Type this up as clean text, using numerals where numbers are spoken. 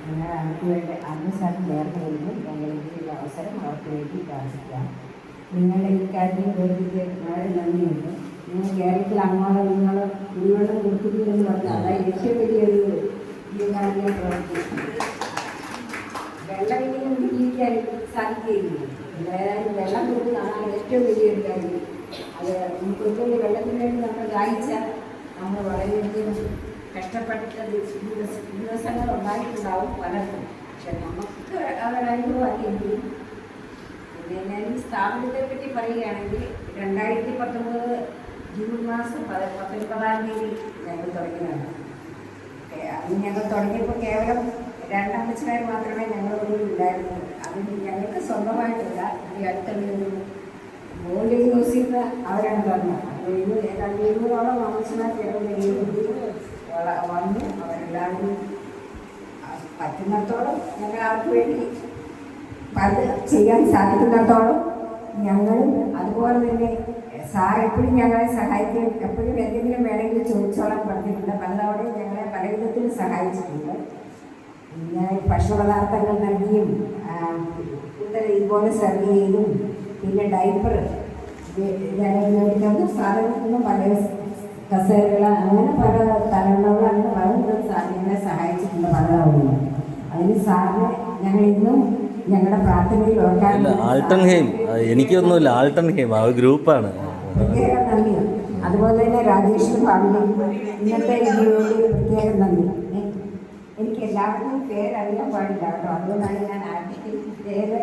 ഞങ്ങൾ അവർക്ക് വേണ്ടി അന്നസാരം നേർന്നു കൊണ്ടും ഞങ്ങൾ ഇതിനുള്ള അവസരം അവർക്ക് വേണ്ടി പ്രാർത്ഥിക്കാം. നിങ്ങളുടെ ഈ കാര്യം പ്രവർത്തിക്ക് വളരെ നന്ദിയുണ്ട്. നിങ്ങൾ കേരളത്തിൽ അങ്ങോളം നിങ്ങളും കുടിവെള്ളം കൊടുക്കുന്നില്ലെന്ന് പറഞ്ഞാൽ അതായത് ഏറ്റവും വലിയൊരു ജീവകാരുണ്യ പ്രവർത്തി. വെള്ളം ഇല്ലെങ്കിൽ ജീവിക്കാൻ സാധിക്കുകയില്ല. ഏതായാലും വെള്ളം കൊടുക്കുന്നതാണ് ഏറ്റവും വലിയൊരു കാര്യം. അത് നമുക്ക് ഏറ്റവും വെള്ളത്തിന് വേണ്ടി നമ്മൾ ദാഹിച്ചാൽ നമ്മൾ വളരെയധികം കഷ്ടപ്പെട്ട ദിവസങ്ങൾ ഉണ്ടായിട്ടുണ്ടാവും പലർക്കും. പക്ഷെ നമുക്ക് അവരനുഭവം അറിയെങ്കിലും. പിന്നെ ഞാൻ ഈ സ്ഥാപനത്തെ പറ്റി പറയുകയാണെങ്കിൽ 2019 ജൂൺ മാസം 19-ാം തീയതി ഞങ്ങൾ തുടങ്ങിയതാണ്. അന്ന് ഞങ്ങൾ തുടങ്ങിയപ്പോൾ കേവലം 2 അമ്മച്ചിമാർ മാത്രമേ ഞങ്ങളോട് ഉണ്ടായിരുന്നുള്ളൂ. അതിന് ഞങ്ങൾക്ക് സ്വന്തമായിട്ടില്ല. ഈ അടുത്തുള്ളൊരു ബോർഡിൽ യൂസ് ചെയ്യുന്ന അവരാണ് പറഞ്ഞത്. അത് ഏതാണ്ട് 20ഓളം അമ്മച്ചിമാർ ഞങ്ങളുടെ വന്നു. അവരെല്ലാവരും പറ്റുന്നിടത്തോളം ഞങ്ങൾ അവർക്ക് വേണ്ടി അത് ചെയ്യാൻ സാധിക്കുന്നിടത്തോളം ഞങ്ങളും അതുപോലെ തന്നെ സാർ എപ്പോഴും ഞങ്ങളെ സഹായിക്കും. എപ്പോഴും എന്തെങ്കിലും വേണമെങ്കിൽ ചോദിച്ചോളാൻ പറഞ്ഞിട്ടുണ്ട്. പലതവണയും ഞങ്ങളെ പല വിധത്തിലും സഹായിച്ചിട്ടുണ്ട്. പിന്നെ ഭക്ഷണപദാർത്ഥങ്ങൾ നൽകിയും ഇതുപോലെ സെർവ് ചെയ്തും പിന്നെ ഡൈപ്പർ മേടിക്കുന്ന സാധനത്തിനും പല കസേരകൾ അങ്ങനെ പല തലമുറകൾ അങ്ങനെ പലതും ഞങ്ങളെ സഹായിച്ചിട്ടുണ്ട് പലതവണയും. അതിന് സാറിന് ഞങ്ങൾ ഇന്നും ഞങ്ങളുടെ പ്രാർത്ഥനയിൽ ഓർക്കാൻ എനിക്കൊന്നുമില്ല. ആൾട്ടൻഹെയിം ആ ഗ്രൂപ്പാണ്. പ്രത്യേകം നന്ദി. അതുപോലെ തന്നെ രാജേഷിനും ഫാമിലിയും ഇന്നത്തെ ഇതിനുവേണ്ടി പ്രത്യേകം നന്ദി. എനിക്ക് എല്ലാവരുടെയും പേരറിയാൻ പാടില്ല കേട്ടോ. അതുകൊണ്ടാണ് ഞാൻ ആദ്യം പേര്